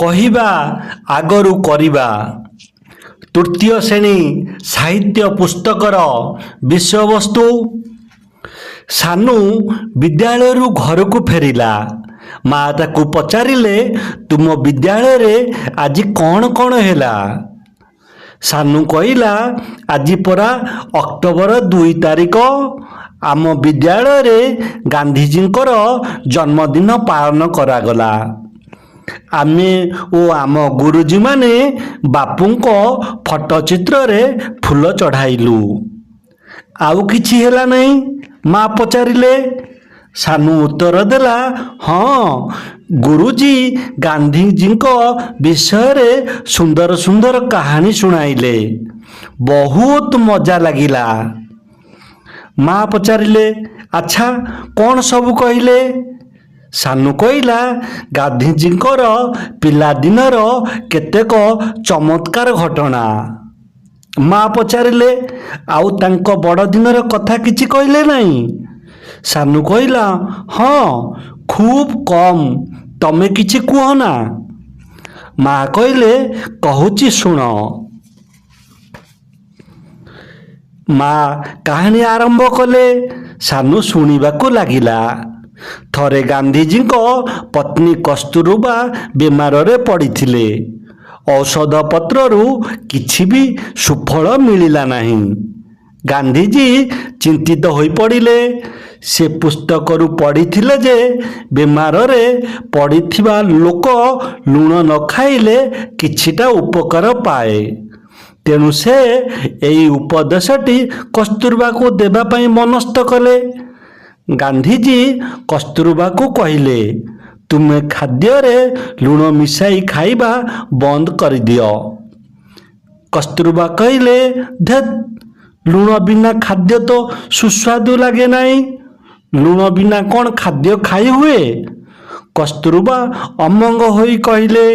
କହିବା ଆଗରୁ କରିବା। ତୃତୀୟ ଶ୍ରେଣୀ ସାହିତ୍ୟ ପୁସ୍ତକର ବିଷୟବସ୍ତୁ। ସାନୁ ବିଦ୍ୟାଳୟରୁ ଘରକୁ ଫେରିଲା। ମା ତାକୁ ପଚାରିଲେ, ତୁମ ବିଦ୍ୟାଳୟରେ ଆଜି କ'ଣ କ'ଣ ହେଲା? ସାନୁ କହିଲା, ଆଜି ପରା ଅକ୍ଟୋବର 2 ତାରିଖ। ଆମ ବିଦ୍ୟାଳୟରେ ଗାନ୍ଧିଜୀଙ୍କର ଜନ୍ମଦିନ ପାଳନ କରାଗଲା। ଆମେ ଓ ଆମ ଗୁରୁଜୀମାନେ ବାପୁଙ୍କ ଫଟୋଚିତ୍ରରେ ଫୁଲ ଚଢ଼ାଇଲୁ। ଆଉ କିଛି ହେଲା ନାହିଁ? ମା ପଚାରିଲେ। ସାନୁ ଉତ୍ତର ଦେଲା, ହଁ, ଗୁରୁଜୀ ଗାନ୍ଧିଜୀଙ୍କ ବିଷୟରେ ସୁନ୍ଦର ସୁନ୍ଦର କାହାଣୀ ଶୁଣାଇଲେ। ବହୁତ ମଜା ଲାଗିଲା। ମା ପଚାରିଲେ, ଆଚ୍ଛା, କ'ଣ ସବୁ କହିଲେ? ସାନୁ କହିଲା, ଗାନ୍ଧିଜୀଙ୍କର ପିଲାଦିନର କେତେକ ଚମତ୍କାର ଘଟଣା। ମା ପଚାରିଲେ, ଆଉ ତାଙ୍କ ବଡ଼ଦିନର କଥା କିଛି କହିଲେ ନାହିଁ? ସାନୁ କହିଲା, ହଁ, ଖୁବ୍ କମ୍। ତମେ କିଛି କୁହ ନା। ମା କହିଲେ, କହୁଛି ଶୁଣ। ମା କାହାଣୀ ଆରମ୍ଭ କଲେ। ସାନୁ ଶୁଣିବାକୁ ଲାଗିଲା। ଥରେ ଗାନ୍ଧିଜୀଙ୍କ ପତ୍ନୀ କସ୍ତୁରବା ବେମାରରେ ପଡ଼ିଥିଲେ। ଔଷଧ ପତ୍ରରୁ କିଛି ବି ସୁଫଳ ମିଳିଲା ନାହିଁ। ଗାନ୍ଧିଜୀ ଚିନ୍ତିତ ହୋଇପଡ଼ିଲେ। ସେ ପୁସ୍ତକରୁ ପଢ଼ିଥିଲେ ଯେ ବେମାରରେ ପଡ଼ିଥିବା ଲୋକ ଲୁଣ ନ ଖାଇଲେ କିଛିଟା ଉପକାର ପାଏ। ତେଣୁ ସେ ଏହି ଉପଦେଶଟି କସ୍ତୁରବାକୁ ଦେବା ପାଇଁ ମନସ୍ଥ କଲେ। ଗାନ୍ଧିଜୀ କସ୍ତୁରବାକୁ କହିଲେ, ତୁମେ ଖାଦ୍ୟରେ ଲୁଣ ମିଶାଇ ଖାଇବା ବନ୍ଦ କରିଦିଅ। କସ୍ତୁରବା କହିଲେ, ଧେତ୍, ଲୁଣ ବିନା ଖାଦ୍ୟ ତ ସୁସ୍ୱାଦୁ ଲାଗେ ନାହିଁ। ଲୁଣ ବିନା କ'ଣ ଖାଦ୍ୟ ଖାଇ ହୁଏ? କସ୍ତୁରବା ଅମଙ୍ଗ ହୋଇ କହିଲେ,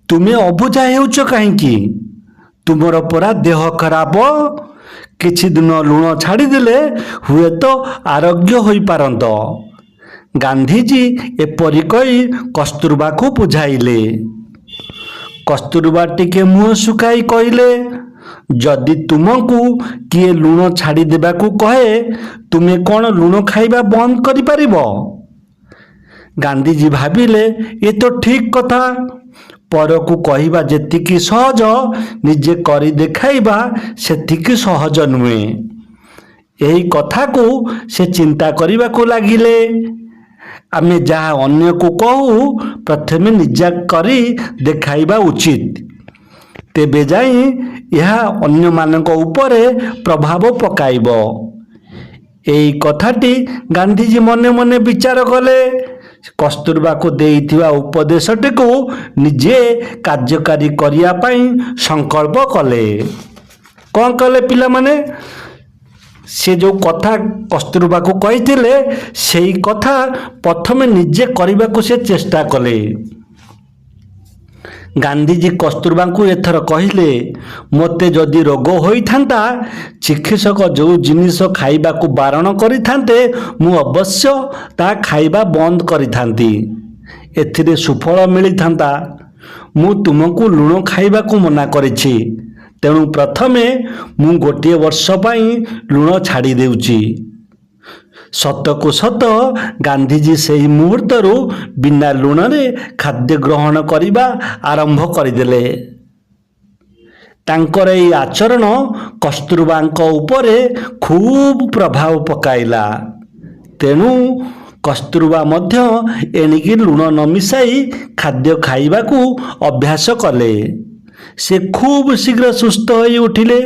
ତୁମେ ଅବୁଝା ହେଉଛ କାହିଁକି? ତୁମର ପରା ଦେହ ଖରାପ। କିଛି ଦିନ ଲୁଣ ଛାଡ଼ିଦେଲେ ହୁଏତ ଆରୋଗ୍ୟ ହୋଇପାରନ୍ତ। ଗାନ୍ଧିଜୀ ଏପରି କହି କସ୍ତୁରବାକୁ ବୁଝାଇଲେ। କସ୍ତୁରବା ଟିକେ ମୁହଁ ଶୁଖାଇ କହିଲେ, ଯଦି ତୁମକୁ କିଏ ଲୁଣ ଛାଡ଼ିଦେବାକୁ କହେ, ତୁମେ କ'ଣ ଲୁଣ ଖାଇବା ବନ୍ଦ କରିପାରିବ? ଗାନ୍ଧିଜୀ ଭାବିଲେ, ଏ ତ ଠିକ୍ କଥା। ପରକୁ କହିବା ଯେତିକି ସହଜ, ନିଜେ କରି ଦେଖାଇବା ସେତିକି ସହଜ ନୁହେଁ। ଏହି କଥାକୁ ସେ ଚିନ୍ତା କରିବାକୁ ଲାଗିଲେ। ଆମେ ଯାହା ଅନ୍ୟକୁ କହୁ, ପ୍ରଥମେ ନିଜେ କରି ଦେଖାଇବା ଉଚିତ। ତେବେ ଯାଇ ଏହା ଅନ୍ୟମାନଙ୍କ ଉପରେ ପ୍ରଭାବ ପକାଇବ। ଏହି କଥାଟି ଗାନ୍ଧିଜୀ ମନେ ମନେ ବିଚାର କଲେ। କସ୍ତୁରବାକୁ ଦେଇଥିବା ଉପଦେଶଟିକୁ ନିଜେ କାର୍ଯ୍ୟକାରୀ କରିବା ପାଇଁ ସଂକଳ୍ପ କଲେ। କ'ଣ କଲେ ପିଲାମାନେ? ସେ ଯେଉଁ କଥା କସ୍ତୁରବାକୁ କହିଥିଲେ, ସେହି କଥା ପ୍ରଥମେ ନିଜେ କରିବାକୁ ସେ ଚେଷ୍ଟା କଲେ। ଗାନ୍ଧିଜୀ କସ୍ତୁରବାଙ୍କୁ ଏଥର କହିଲେ, ମୋତେ ଯଦି ରୋଗ ହୋଇଥାନ୍ତା, ଚିକିତ୍ସକ ଯେଉଁ ଜିନିଷ ଖାଇବାକୁ ବାରଣ କରିଥାନ୍ତେ, ମୁଁ ଅବଶ୍ୟ ତାହା ଖାଇବା ବନ୍ଦ କରିଥାନ୍ତି। ଏଥିରେ ସୁଫଳ ମିଳିଥାନ୍ତା। ମୁଁ ତୁମକୁ ଲୁଣ ଖାଇବାକୁ ମନା କରିଛି। ତେଣୁ ପ୍ରଥମେ ମୁଁ ଗୋଟିଏ ବର୍ଷ ପାଇଁ ଲୁଣ ଛାଡ଼ି ଦେଉଛି। ସତକୁ ସତ ଗାନ୍ଧିଜୀ ସେହି ମୁହୂର୍ତ୍ତରୁ ବିନା ଲୁଣରେ ଖାଦ୍ୟ ଗ୍ରହଣ କରିବା ଆରମ୍ଭ କରିଦେଲେ। ତାଙ୍କର ଏହି ଆଚରଣ କସ୍ତୁରବାଙ୍କ ଉପରେ ଖୁବ୍ ପ୍ରଭାବ ପକାଇଲା। ତେଣୁ କସ୍ତୁରବା ମଧ୍ୟ ଏଣିକି ଲୁଣ ନ ମିଶାଇ ଖାଦ୍ୟ ଖାଇବାକୁ ଅଭ୍ୟାସ କଲେ। ସେ ଖୁବ୍ ଶୀଘ୍ର ସୁସ୍ଥ ହୋଇ ଉଠିଲେ।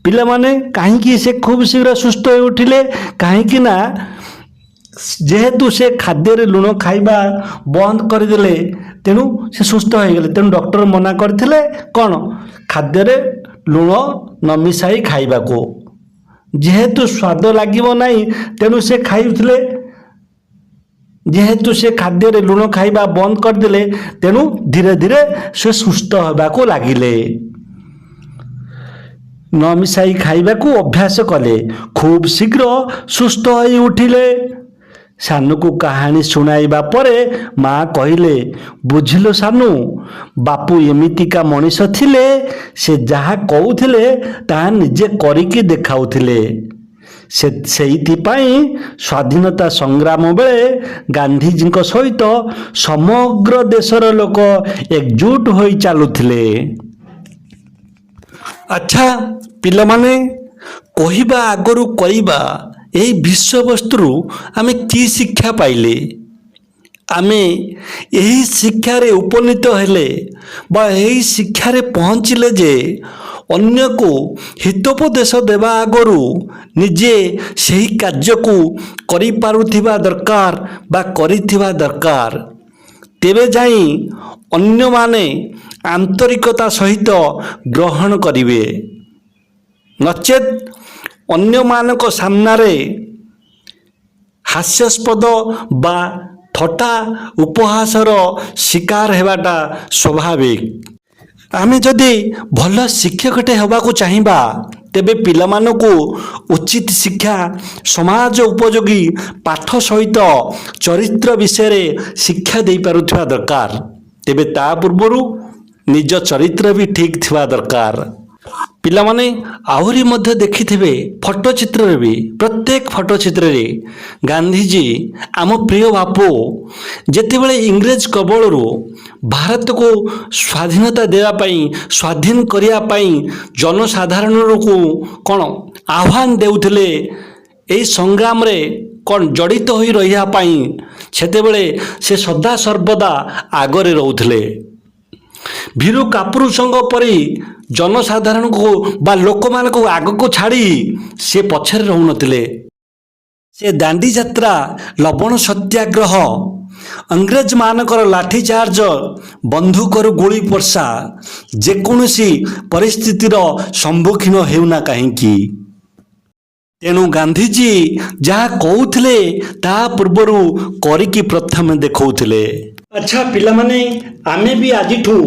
ପିଲାମାନେ, କାହିଁକି ସେ ଖୁବ୍ ଶୀଘ୍ର ସୁସ୍ଥ ହୋଇ ଉଠିଲେ? କାହିଁକି ନା ଯେହେତୁ ସେ ଖାଦ୍ୟରେ ଲୁଣ ଖାଇବା ବନ୍ଦ କରିଦେଲେ, ତେଣୁ ସେ ସୁସ୍ଥ ହୋଇଗଲେ। ତେଣୁ ଡକ୍ଟର ମନା କରିଥିଲେ କ'ଣ? ଖାଦ୍ୟରେ ଲୁଣ ନ ମିଶାଇ ଖାଇବାକୁ। ଯେହେତୁ ସ୍ୱାଦ ଲାଗିବ ନାହିଁ, ତେଣୁ ସେ ଖାଇଥିଲେ। ଯେହେତୁ ସେ ଖାଦ୍ୟରେ ଲୁଣ ଖାଇବା ବନ୍ଦ କରିଦେଲେ, ତେଣୁ ଧୀରେ ଧୀରେ ସେ ସୁସ୍ଥ ହେବାକୁ ଲାଗିଲେ। ନ ମିଶାଇ ଖାଇବାକୁ ଅଭ୍ୟାସ କଲେ। ଖୁବ୍ ଶୀଘ୍ର ସୁସ୍ଥ ହୋଇ ଉଠିଲେ। ସାନୁକୁ କାହାଣୀ ଶୁଣାଇବା ପରେ ମା କହିଲେ, ବୁଝିଲ ସାନୁ, ବାପୁ ଏମିତିକା ମଣିଷ ଥିଲେ, ସେ ଯାହା କହୁଥିଲେ ତାହା ନିଜେ କରିକି ଦେଖାଉଥିଲେ। ସେଇଥିପାଇଁ ସ୍ୱାଧୀନତା ସଂଗ୍ରାମ ବେଳେ ଗାନ୍ଧିଜୀଙ୍କ ସହିତ ସମଗ୍ର ଦେଶର ଲୋକ ଏକଜୁଟ ହୋଇ ଚାଲୁଥିଲେ। ଆଚ୍ଛା ପିଲାମାନେ, କହିବା ଆଗରୁ କରିବା ଏହି ବିଷୟବସ୍ତୁରୁ ଆମେ କି ଶିକ୍ଷା ପାଇଲେ? ଆମେ ଏହି ଶିକ୍ଷାରେ ଉପନୀତ ହେଲେ ବା ଏହି ଶିକ୍ଷାରେ ପହଞ୍ଚିଲେ ଯେ ଅନ୍ୟକୁ ହିତୋପଦେଶ ଦେବା ଆଗରୁ ନିଜେ ସେହି କାର୍ଯ୍ୟକୁ କରିପାରୁଥିବା ଦରକାର ବା କରିଥିବା ଦରକାର। ତେବେ ଯାଇ ଅନ୍ୟମାନେ ଆନ୍ତରିକତା ସହିତ ଗ୍ରହଣ କରିବେ। ନଚେତ୍ ଅନ୍ୟମାନଙ୍କ ସାମ୍ନାରେ ହାସ୍ୟାସ୍ପଦ ବା ଥଟ୍ଟା ଉପହାସର ଶିକାର ହେବାଟା ସ୍ୱାଭାବିକ। ଆମେ ଯଦି ଭଲ ଶିକ୍ଷକଟେ ହେବାକୁ ଚାହିଁବା, ତେବେ ପିଲାମାନଙ୍କୁ ଉଚିତ ଶିକ୍ଷା, ସମାଜ ଉପଯୋଗୀ ପାଠ ସହିତ ଚରିତ୍ର ବିଷୟରେ ଶିକ୍ଷା ଦେଇପାରୁଥିବା ଦରକାର। ତେବେ ତା ପୂର୍ବରୁ ନିଜ ଚରିତ୍ର ବି ଠିକ୍ ଥିବା ଦରକାର। ପିଲାମାନେ ଆହୁରି ମଧ୍ୟ ଦେଖିଥିବେ, ଫଟୋଚିତ୍ରରେ ବି, ପ୍ରତ୍ୟେକ ଫଟୋଚିତ୍ରରେ ଗାନ୍ଧିଜୀ, ଆମ ପ୍ରିୟ ବାପୁ, ଯେତେବେଳେ ଇଂରେଜ କବଳରୁ ଭାରତକୁ ସ୍ୱାଧୀନତା ଦେବା ପାଇଁ, ସ୍ୱାଧୀନ କରିବା ପାଇଁ ଜନସାଧାରଣଙ୍କୁ କ'ଣ ଆହ୍ୱାନ ଦେଉଥିଲେ, ଏହି ସଂଗ୍ରାମରେ କ'ଣ ଜଡ଼ିତ ହୋଇ ରହିବା ପାଇଁ, ସେତେବେଳେ ସେ ସଦାସର୍ବଦା ଆଗରେ ରହୁଥିଲେ। ଭୀରୁ କାପୁରୁଷଙ୍କ ପରି ଜନସାଧାରଣଙ୍କୁ ବା ଲୋକମାନଙ୍କୁ ଆଗକୁ ଛାଡ଼ି ସେ ପଛରେ ରହୁନଥିଲେ। ସେ ଦାଣ୍ଡି ଯାତ୍ରା, ଲବଣ ସତ୍ୟାଗ୍ରହ, ଇଂରେଜମାନଙ୍କର ଲାଠିଚାର୍ଜ, ବନ୍ଧୁକରୁ ଗୁଳି ବର୍ଷା, ଯେକୌଣସି ପରିସ୍ଥିତିର ସମ୍ମୁଖୀନ ହେଉନା କାହିଁକି, ତେଣୁ ଗାନ୍ଧିଜୀ ଯାହା କହୁଥିଲେ ତାହା ପୂର୍ବରୁ କରିକି ପ୍ରଥମେ ଦେଖାଉଥିଲେ। ଆଚ୍ଛା ପିଲାମାନେ, ଆମେ ବି ଆଜିଠୁ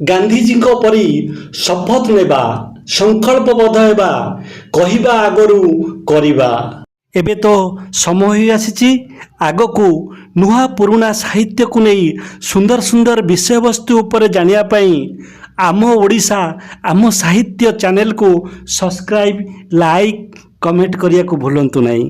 ଗାନ୍ଧିଜୀଙ୍କ ପରି ଶପଥ ନେବା, ସଂକଳ୍ପବଦ୍ଧ ହେବା, କହିବା ଆଗରୁ କରିବା। ଏବେ ତ ସମୟ ହୋଇ ଆସିଛି, ଆଗକୁ ନୂଆ ପୁରୁଣା ସାହିତ୍ୟକୁ ନେଇ ସୁନ୍ଦର ସୁନ୍ଦର ବିଷୟବସ୍ତୁ ଉପରେ ଜାଣିବା ପାଇଁ ଆମ ଓଡ଼ିଶା, ଆମ ସାହିତ୍ୟ ଚ୍ୟାନେଲକୁ ସବସ୍କ୍ରାଇବ୍, ଲାଇକ୍, କମେଣ୍ଟ କରିବାକୁ ଭୁଲନ୍ତୁ ନାହିଁ।